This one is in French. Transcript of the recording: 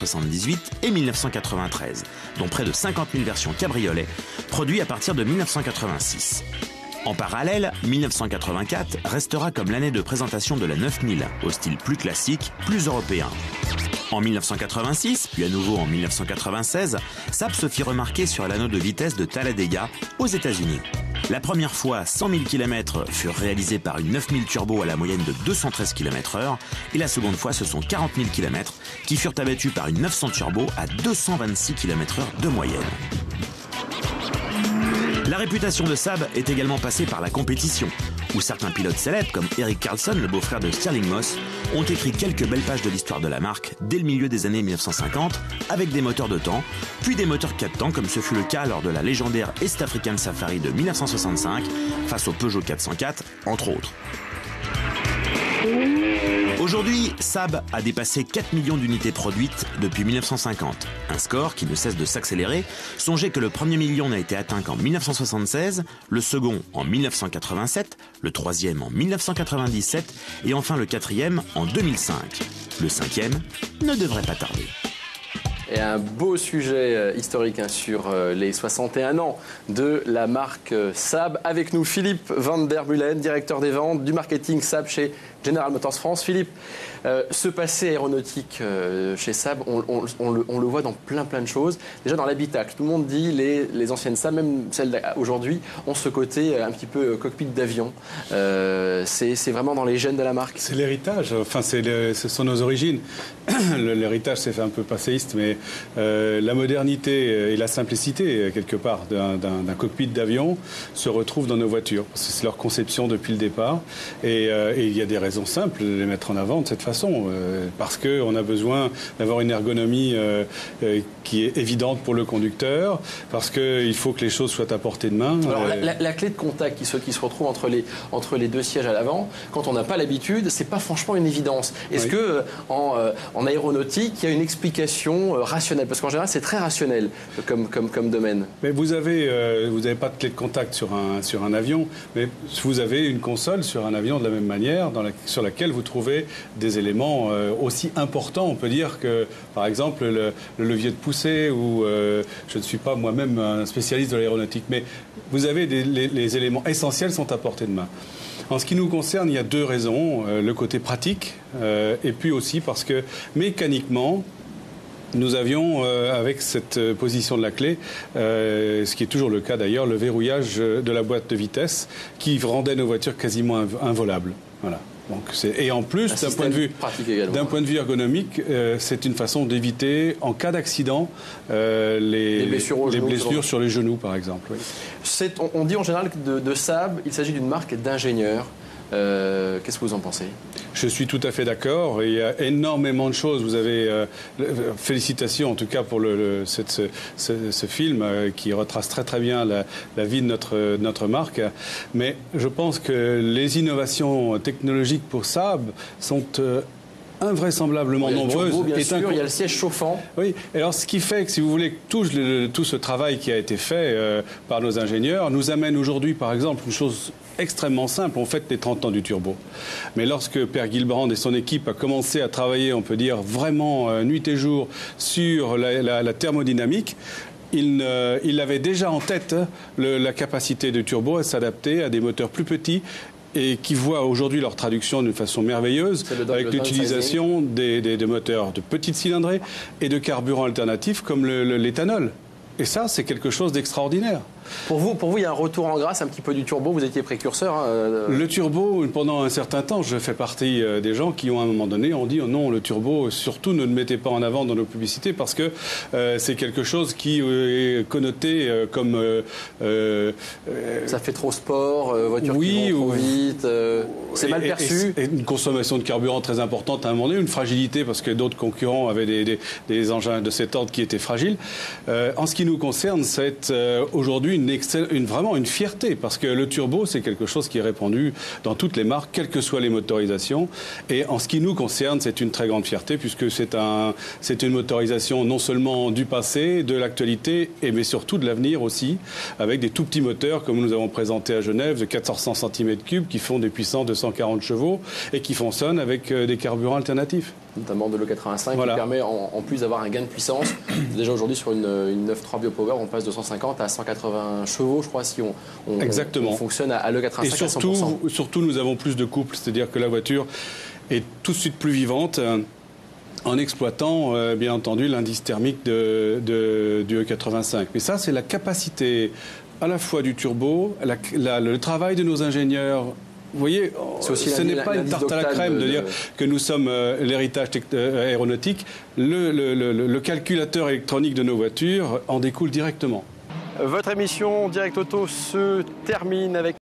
1978 et 1993, dont près de 50 000 versions cabriolet, produites à partir de 1986. En parallèle, 1984 restera comme l'année de présentation de la 9000, au style plus classique, plus européen. En 1986, puis à nouveau en 1996, Saab se fit remarquer sur l'anneau de vitesse de Talladega, aux États-Unis. La première fois, 100 000 km furent réalisés par une 9000 turbo à la moyenne de 213 km/h, et la seconde fois, ce sont 40 000 km qui furent abattus par une 900 turbo à 226 km/h de moyenne. La réputation de Saab est également passée par la compétition, où certains pilotes célèbres, comme Eric Carlson, le beau-frère de Stirling Moss, ont écrit quelques belles pages de l'histoire de la marque dès le milieu des années 1950, avec des moteurs de temps, puis des moteurs 4 temps, comme ce fut le cas lors de la légendaire East African Safari de 1965, face au Peugeot 404, entre autres. Aujourd'hui, Saab a dépassé 4 millions d'unités produites depuis 1950. Un score qui ne cesse de s'accélérer. Songez que le premier million n'a été atteint qu'en 1976, le second en 1987, le troisième en 1997 et enfin le quatrième en 2005. Le cinquième ne devrait pas tarder. Et un beau sujet historique sur les 61 ans de la marque Saab. Avec nous, Philippe Van der Meulen, directeur des ventes du marketing Saab chez General Motors France. Philippe, ce passé aéronautique chez Saab, on le voit dans plein de choses. Déjà dans l'habitacle, tout le monde dit les anciennes Saab, même celles d'aujourd'hui, ont ce côté un petit peu cockpit d'avion. C'est vraiment dans les gènes de la marque. C'est l'héritage, enfin ce sont nos origines. L'héritage s'est fait un peu passéiste, mais la modernité et la simplicité, quelque part, d'un cockpit d'avion se retrouvent dans nos voitures. C'est leur conception depuis le départ. Et il y a des raisons simples de les mettre en avant de cette façon. Parce qu'on a besoin d'avoir une ergonomie qui est évidente pour le conducteur, parce qu'il faut que les choses soient à portée de main. Alors, la clé de contact qui se retrouve entre les deux sièges à l'avant, quand on n'a pas l'habitude, c'est pas franchement une évidence. Est-ce que en aéronautique, il y a une explication rationnelle? Parce qu'en général, c'est très rationnel comme domaine. Mais vous avez pas de clé de contact sur un avion, mais vous avez une console sur un avion de la même manière, sur laquelle vous trouvez des éléments aussi importants. On peut dire que, par exemple, le levier de poussée, ou je ne suis pas moi-même un spécialiste de l'aéronautique, mais vous avez les éléments essentiels sont à portée de main. En ce qui nous concerne, il y a deux raisons. Le côté pratique, et puis aussi parce que mécaniquement, nous avions, avec cette position de la clé, ce qui est toujours le cas d'ailleurs, le verrouillage de la boîte de vitesse qui rendait nos voitures quasiment involables. Voilà. Donc et en plus, d'un point de vue ergonomique, c'est une façon d'éviter, en cas d'accident, les blessures sur les genoux, par exemple. Oui. On dit en général que de Saab, il s'agit d'une marque d'ingénieurs. Qu'est-ce que vous en pensez? Je suis tout à fait d'accord. Il y a énormément de choses. Vous avez félicitations en tout cas pour ce film qui retrace très bien la vie de notre marque. Mais je pense que les innovations technologiques pour Saab sont invraisemblablement nombreuses. Turbo, bien sûr, il y a le siège chauffant. Oui, alors ce qui fait que, si vous voulez, tout ce travail qui a été fait par nos ingénieurs nous amène aujourd'hui, par exemple, une chose extrêmement simple. On fête les 30 ans du turbo. Mais lorsque Per Gilbrand et son équipe a commencé à travailler, on peut dire, vraiment nuit et jour sur la thermodynamique, il avait déjà en tête la capacité de turbo à s'adapter à des moteurs plus petits et qui voient aujourd'hui leur traduction d'une façon merveilleuse avec l'utilisation des moteurs de petite cylindrée et de carburants alternatifs comme l'éthanol. Et ça, c'est quelque chose d'extraordinaire. Pour vous, il y a un retour en grâce un petit peu du turbo. Vous étiez précurseur. Le turbo, pendant un certain temps, je fais partie des gens qui, à un moment donné, ont dit oh non, le turbo, surtout ne le mettez pas en avant dans nos publicités parce que c'est quelque chose qui est connoté comme... ça fait trop sport, voiture qui vont trop vite, c'est mal perçu. Et une consommation de carburant très importante à un moment donné, une fragilité parce que d'autres concurrents avaient des engins de cet ordre qui étaient fragiles. En ce qui nous concerne, c'est aujourd'hui aujourd'hui vraiment une fierté, parce que le turbo, c'est quelque chose qui est répandu dans toutes les marques, quelles que soient les motorisations. Et en ce qui nous concerne, c'est une très grande fierté, puisque c'est une motorisation non seulement du passé, de l'actualité, mais surtout de l'avenir aussi, avec des tout petits moteurs, comme nous avons présenté à Genève, de 400 cm3, qui font des puissances de 140 chevaux et qui fonctionnent avec des carburants alternatifs. Notamment de l'E85 voilà. Qui permet en plus d'avoir un gain de puissance. Déjà aujourd'hui sur une 9.3 BioPower, on passe de 150 à 180 chevaux, je crois, si on fonctionne à l'E85 et surtout, à 100%. Surtout, nous avons plus de couple, c'est-à-dire que la voiture est tout de suite plus vivante en exploitant, bien entendu, l'indice thermique du E85. Mais ça, c'est la capacité à la fois du turbo, le travail de nos ingénieurs. Vous voyez, ce n'est pas une tarte à la crème de dire que nous sommes l'héritage aéronautique. Le calculateur électronique de nos voitures en découle directement. Votre émission Direct Auto se termine avec